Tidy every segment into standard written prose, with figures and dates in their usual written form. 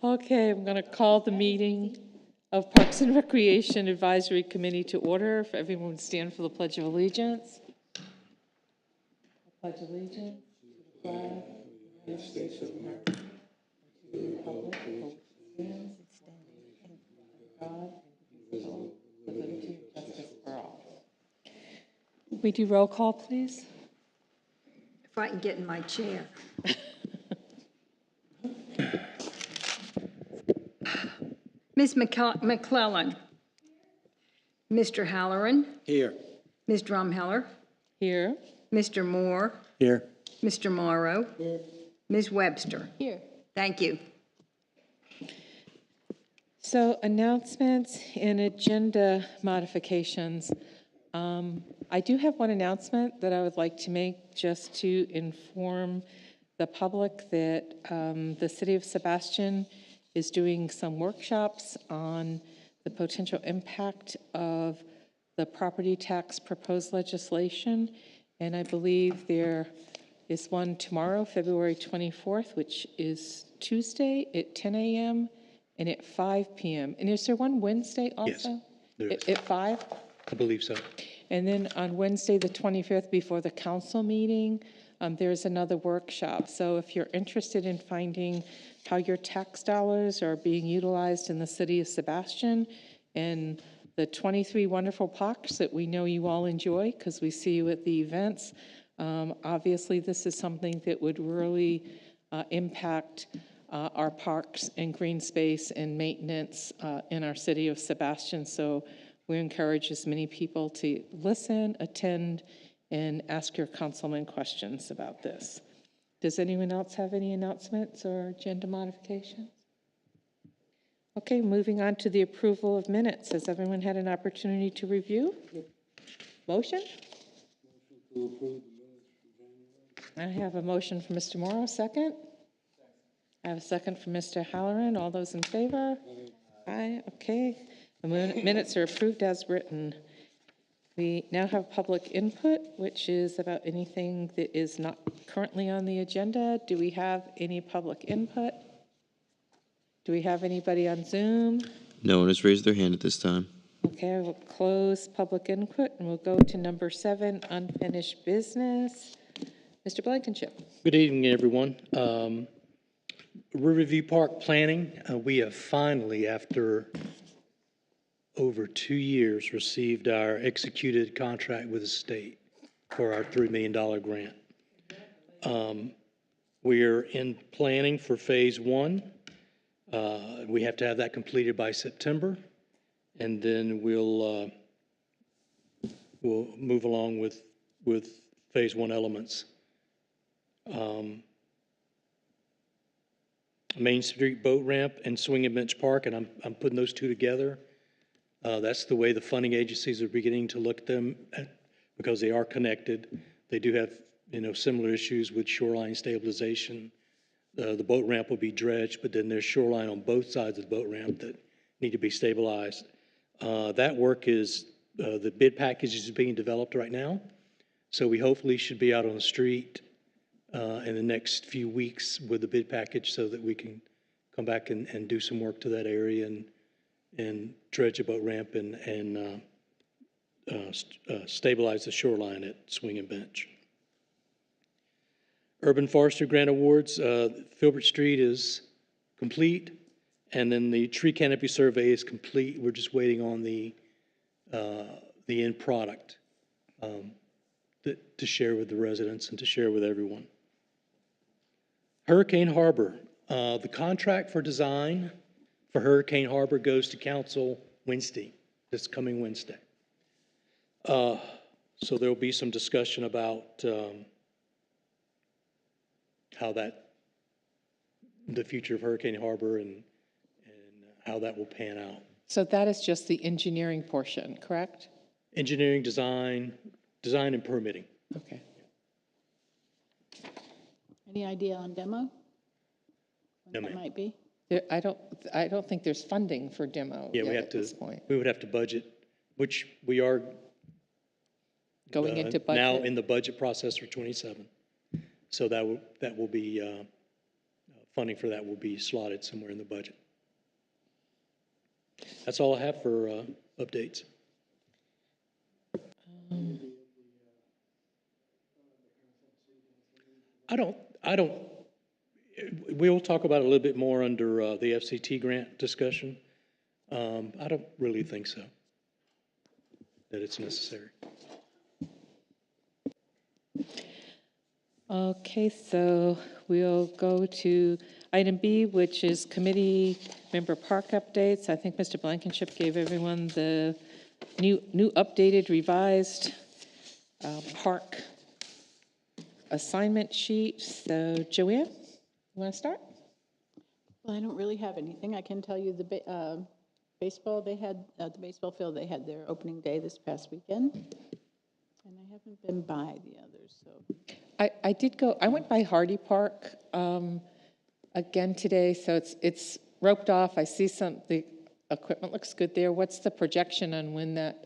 Okay, I'm going to call the meeting of Parks and Recreation Advisory Committee to order. If everyone would stand for the Pledge of Allegiance. I pledge allegiance to the flag of the United States of America, and to the republic for which it stands, God, indivisible, with liberty and justice for all. We do roll call, please. If I can get in my chair. Ms. McClellan. Mr. Halloran. Here. Ms. Drumheller. Here. Mr. Moore. Here. Mr. Morrow. Here. Ms. Webster. Here. Thank you. So announcements and agenda modifications. I do have one announcement that I would like to make just to inform the public that the City of Sebastian is doing some workshops on the potential impact of the property tax proposed legislation. And I believe there is one tomorrow, February 24th, which is Tuesday at 10 a.m. and at 5 p.m. And is there one Wednesday also? Yes, there is. At 5? I believe so. And then on Wednesday, the 25th, before the council meeting, there's another workshop. So if you're interested in finding how your tax dollars are being utilized in the city of Sebastian and the 23 wonderful parks that we know you all enjoy because we see you at the events, obviously this is something that would really impact our parks and green space and maintenance in our city of Sebastian. So we encourage as many people to listen, attend, and ask your councilman questions about this. Does anyone else have any announcements or agenda modifications? Okay, moving on to the approval of minutes. Has everyone had an opportunity to review? Motion? I have a motion from Mr. Morrow, second. I have a second from Mr. Halloran. All those in favor? Aye, okay. The minutes are approved as written. We now have public input, which is about anything that is not currently on the agenda. Do we have any public input? Do we have anybody on Zoom? No one has raised their hand at this time. Okay, I will close public input and we'll go to number 7, unfinished business. Mr. Blankenship. Good evening, everyone. Riverview Park planning. We have finally, after over 2 years, received our executed contract with the state for our $3 million grant. We are in planning for phase 1. We have to have that completed by September, and then we'll move along with phase 1 elements. Main Street boat ramp and swing and bench park, and I'm putting those two together. That's the way the funding agencies are beginning to look at them because they are connected. They do have, similar issues with shoreline stabilization. The boat ramp will be dredged, but then there's shoreline on both sides of the boat ramp that need to be stabilized. That work is, the bid package is being developed right now. So we hopefully should be out on the street in the next few weeks with the bid package so that we can come back and do some work to that area and dredge a boat ramp and stabilize the shoreline at Swing and Bench. Urban Forestry Grant Awards, Filbert Street is complete, and then the tree canopy survey is complete. We're just waiting on the end product to share with the residents and to share with everyone. Hurricane Harbor, the contract for design for Hurricane Harbor goes to council Wednesday, this coming Wednesday. So there will be some discussion about how the future of Hurricane Harbor and how that will pan out. So that is just the engineering portion, correct? Engineering, design and permitting. Okay. Any idea on demo? No, When ma'am. that might be? I don't think there's funding for demo Yeah, yet we have at to. this point. We would have to budget, which we are Going into budget. now in the budget process for 27. So that will be funding for that will be slotted somewhere in the budget. That's all I have for updates. I don't, we'll talk about it a little bit more under the FCT grant discussion. I don't really think so, that it's necessary. Okay, so we'll go to item B, which is committee member park updates. I think Mr. Blankenship gave everyone the new updated, revised park assignment sheet. So Joanne, you want to start? Well, I don't really have anything. I can tell you the baseball, they had, at the baseball field, they had their opening day this past weekend. And I haven't been by the others, so. I did go, I went by Hardy Park again today, so it's roped off. I see the equipment looks good there. What's the projection on when that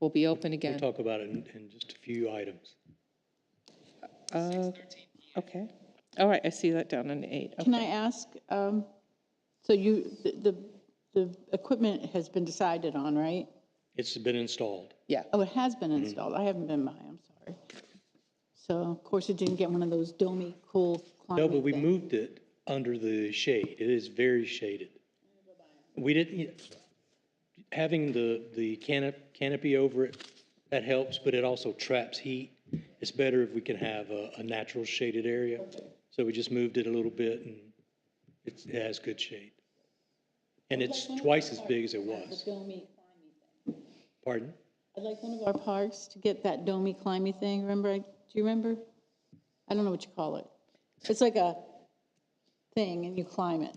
will be open We'll again? talk about it in just a few items. Okay. All right, I see that down on the 8. Can I ask, so the equipment has been decided on, right? It's been installed. Yeah. Oh, it has been installed. I haven't been by, I'm sorry. So, of course, it didn't get one of those domey, cool climate No, but we things. moved it under the shade. It is very shaded. We didn't, having the canopy over it, that helps, but it also traps heat. It's better if we can have a natural shaded area. So we just moved it a little bit, and it has good shade. And it's twice as big as it was. The domey, climby thing. Pardon? I'd like one of our parks to get that domey, climby thing. Remember, do you remember? I don't know what you call it. It's like a thing, and you climb it.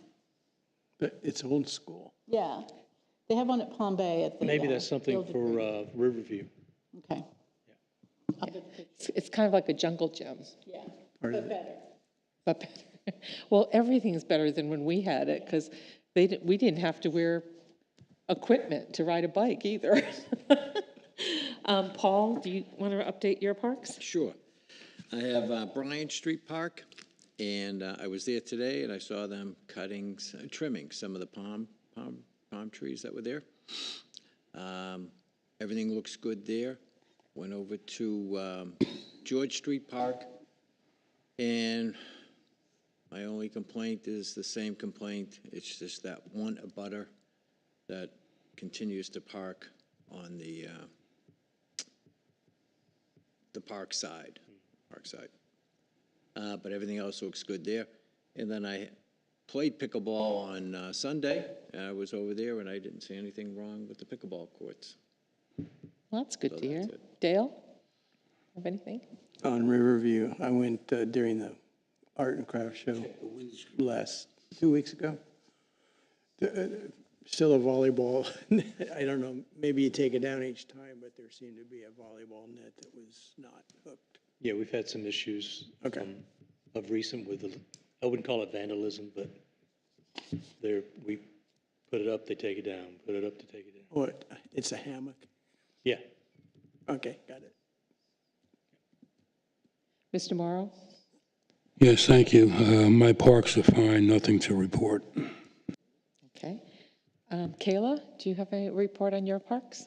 But it's old school. Yeah. They have one at Palm Bay at the. Maybe that's something Field of for Dreams. Riverview. Okay. I'll get the picture. It's kind of like a jungle gym, Yeah, Part of but better. but better. Well, everything's better than when we had it, because we didn't have to wear equipment to ride a bike either. Paul, do you want to update your parks? Sure. I have Bryant Street Park, and I was there today, and I saw them trimming some of the palm trees that were there. Everything looks good there. Went over to George Street Park, and my only complaint is the same complaint. It's just that one abutter that continues to park on the park side. But everything else looks good there. And then I played pickleball on Sunday. I was over there, and I didn't see anything wrong with the pickleball courts. Well, that's good to hear. that's it. Dale, have anything? On Riverview, I went during the art and craft show 2 weeks ago. Still a volleyball, I don't know, maybe you take it down each time, but there seemed to be a volleyball net that was not hooked. Yeah, we've had some issues Okay. of recent with I wouldn't call it vandalism, but we put it up, they take it down, put it up, they take it down. What, it's a hammock? Yeah. Okay, got it. Mr. Morrow? Yes, thank you. My parks are fine, nothing to report. Okay. Kayla, do you have a report on your parks?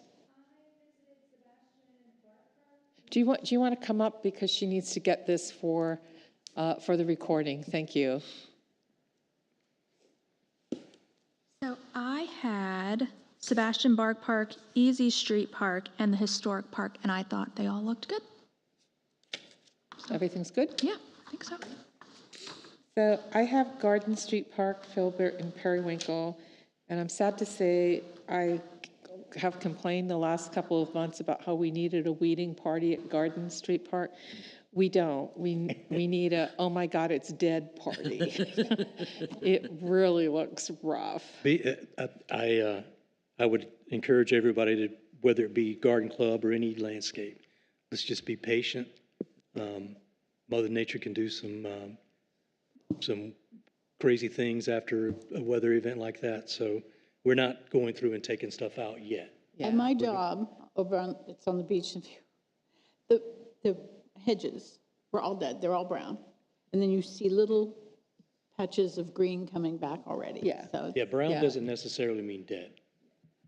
Do you want to come up, because she needs to get this for the recording? Thank you. So I had Sebastian Bark Park, Easy Street Park, and the Historic Park, and I thought they all looked good. Everything's good? Yeah, I think so. So I have Garden Street Park, Filbert, and Periwinkle, and I'm sad to say I have complained the last couple of months about how we needed a weeding party at Garden Street Park. We don't. We need a, oh my God, it's dead party. It really looks rough. I would encourage everybody to, whether it be garden club or any landscape, let's just be patient. Mother Nature can do some crazy things after a weather event like that. So we're not going through and taking stuff out yet. At my job, it's on the beach in View, the hedges were all dead, they're all brown. And then you see little touches of green coming back already. Yeah. So Yeah, brown Yeah. doesn't necessarily mean dead.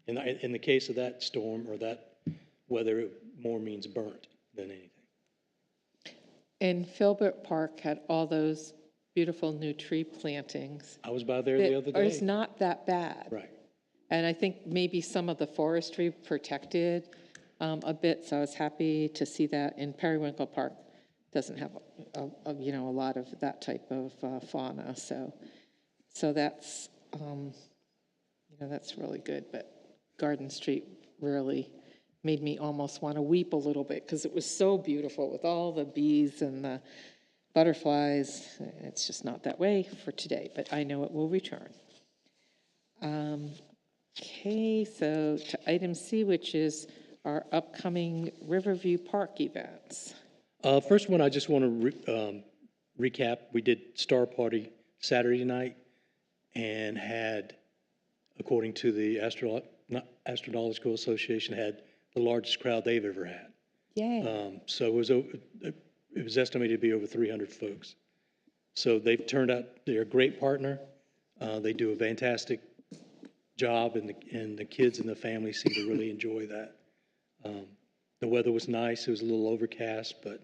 In the case of that storm or that weather, it more means burnt than anything. And Filbert Park had all those beautiful new tree plantings. I was by there the other It's day. not that bad. Right. And I think maybe some of the forestry protected a bit, so I was happy to see that. In Periwinkle Park doesn't have, a lot of that type of fauna, so that's, that's really good. But Garden Street really made me almost want to weep a little bit because it was so beautiful with all the bees and the butterflies. It's just not that way for today, but I know it will return. Okay, so to item C, which is our upcoming Riverview Park events. First one, I just want to recap. We did Star Party Saturday night and had, according to the Astronomical Association, had the largest crowd they've ever had. Yay. So it was estimated to be over 300 folks. So they've turned out, they're a great partner. They do a fantastic job, and the kids and the families seem to really enjoy that. The weather was nice. It was a little overcast, but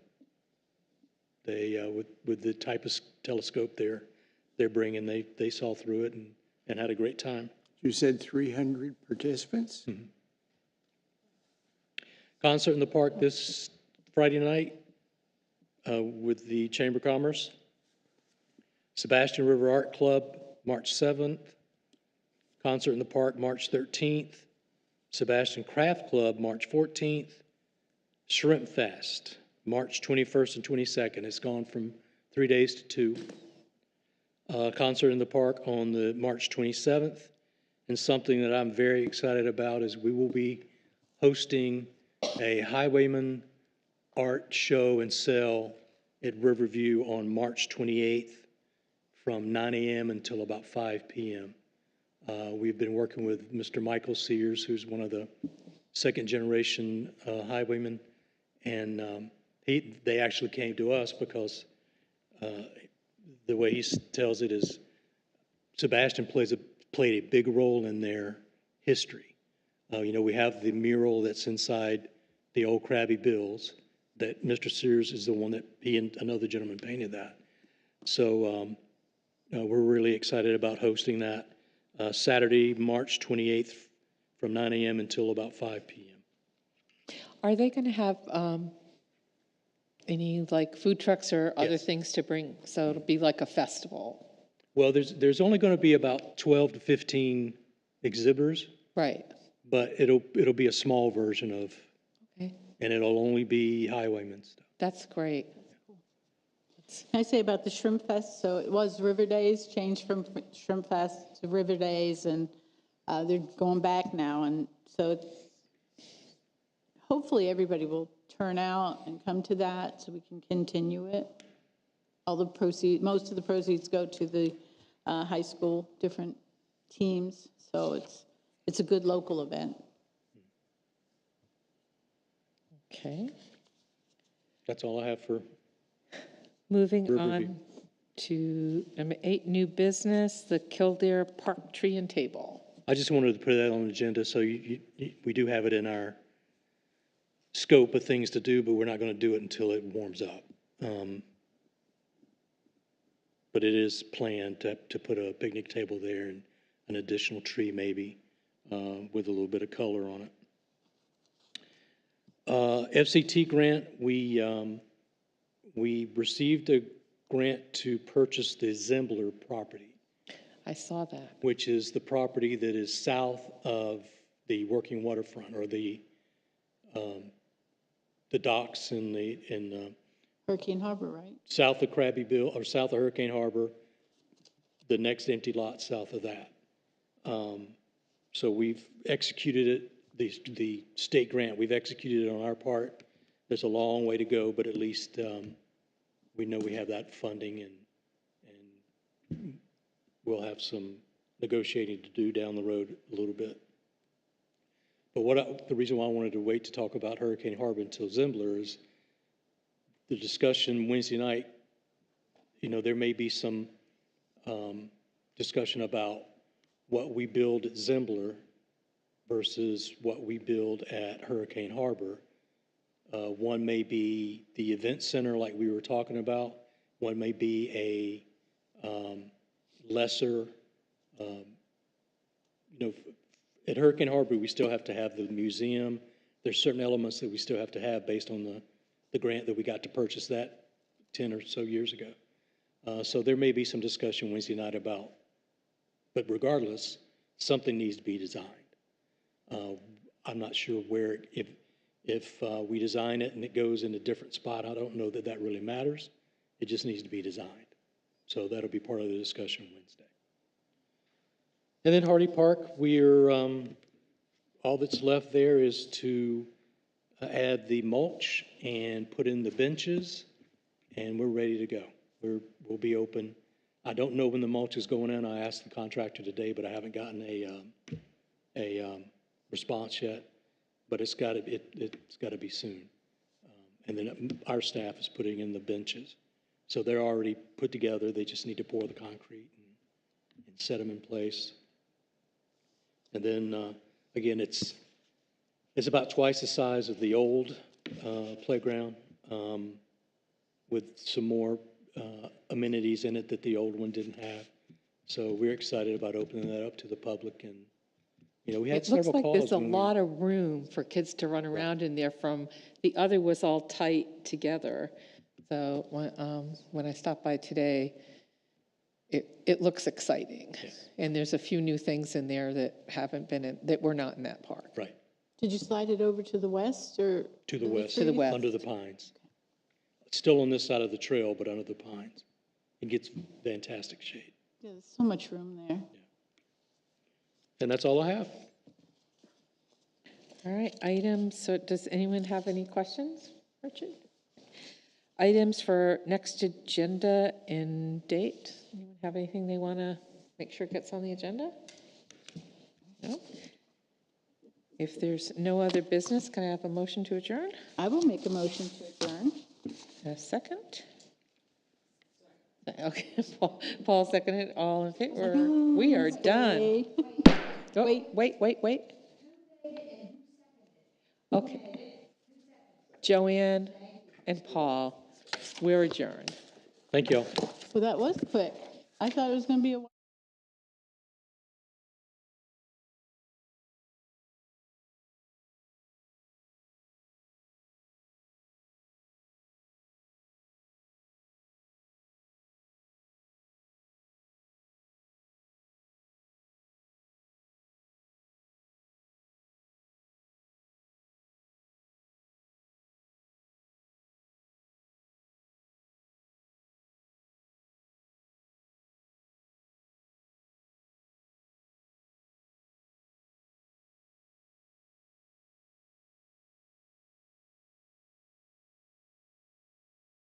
they, with the type of telescope they're bringing, they saw through it and had a great time. You said 300 participants? Mm-hmm. Concert in the park this Friday night with the Chamber of Commerce. Sebastian River Art Club, March 7th. Concert in the park, March 13th. Sebastian Craft Club, March 14th. Shrimp Fest, March 21st and 22nd. It's gone from 3 days to 2. Concert in the park on the March 27th. And something that I'm very excited about is we will be hosting a Highwayman art show and sell at Riverview on March 28th from 9 a.m. until about 5 p.m. We've been working with Mr. Michael Sears, who's one of the second-generation highwaymen, and they actually came to us because the way he tells it is Sebastian played a big role in their history. We have the mural that's inside the old Krabby Bills that Mr. Sears is the one that he and another gentleman painted that. So we're really excited about hosting that Saturday, March 28th from 9 a.m. until about 5 p.m. Are they going to have any like food trucks or other Yes. things to bring? So it'll be like a festival, Well, there's only going to be about 12 to 15 exhibitors, right? but it'll be a small version of, Okay, and it'll only be highwayman stuff. that's great. Can I say about the Shrimp Fest? So it was River Days, changed from Shrimp Fest to River Days, and they're going back now. And so hopefully everybody will turn out and come to that so we can continue it. All the proceeds, most of the proceeds go to the high school, different teams. So it's a good local event. Okay, That's all I have for moving Riverview. on to number 8, new business, the Kildare Park Tree and Table. I just wanted to put that on the agenda, so we do have it in our scope of things to do, but we're not going to do it until it warms up. But it is planned to put a picnic table there and an additional tree maybe with a little bit of color on it. FCT grant, we received a grant to purchase the Zembler property, I saw that. which is the property that is south of the working waterfront or the docks in Hurricane Harbor, right? south of Krabby Bill or south of Hurricane Harbor, the next empty lot south of that. So we've executed it, the state grant, we've executed it on our part. There's a long way to go, but at least we know we have that funding, and we'll have some negotiating to do down the road a little bit. But the reason why I wanted to wait to talk about Hurricane Harbor until Zembler is the discussion Wednesday night. There may be some discussion about what we build at Zembler versus what we build at Hurricane Harbor. One may be the event center like we were talking about. One may be a lesser, at Hurricane Harbor, we still have to have the museum. There's certain elements that we still have to have based on the grant that we got to purchase that 10 or so years ago. So there may be some discussion Wednesday night about, but regardless, something needs to be designed. I'm not sure where, if we design it and it goes in a different spot, I don't know that that really matters. It just needs to be designed. So that'll be part of the discussion Wednesday. And then Hardy Park, we're, all that's left there is to add the mulch and put in the benches, and we're ready to go. We'll be open. I don't know when the mulch is going in. I asked the contractor today, but I haven't gotten a response yet. But it's got to be soon. And then our staff is putting in the benches, so they're already put together. They just need to pour the concrete and set them in place. And then again, it's about twice the size of the old playground, with some more amenities in it that the old one didn't have. So we're excited about opening that up to the public. And, we had It looks several like there's calls a when lot of room for kids to run around in there from, the other was all tight together. So when I stopped by today, it looks exciting. Yeah. And there's a few new things in there that haven't been in, that were not in that park. Right, Did you slide it over to the west or? to the west. To the west. Under the pines. It's still on this side of the trail, but under the pines. It gets fantastic shade. Yeah, there's so much room there. And that's all I have. All right, items, so does anyone have any questions, Richard? Items for next agenda and date? Anyone have anything they want to make sure gets on the agenda? No? If there's no other business, can I have a motion to adjourn? I will make a motion to adjourn. A second? Okay, Paul seconded, all in favor? We are done. Hey. Oh, Wait. wait. Okay. Joanne and Paul, we're adjourned. Thank you all. Well, that was quick. I thought it was going to be a while.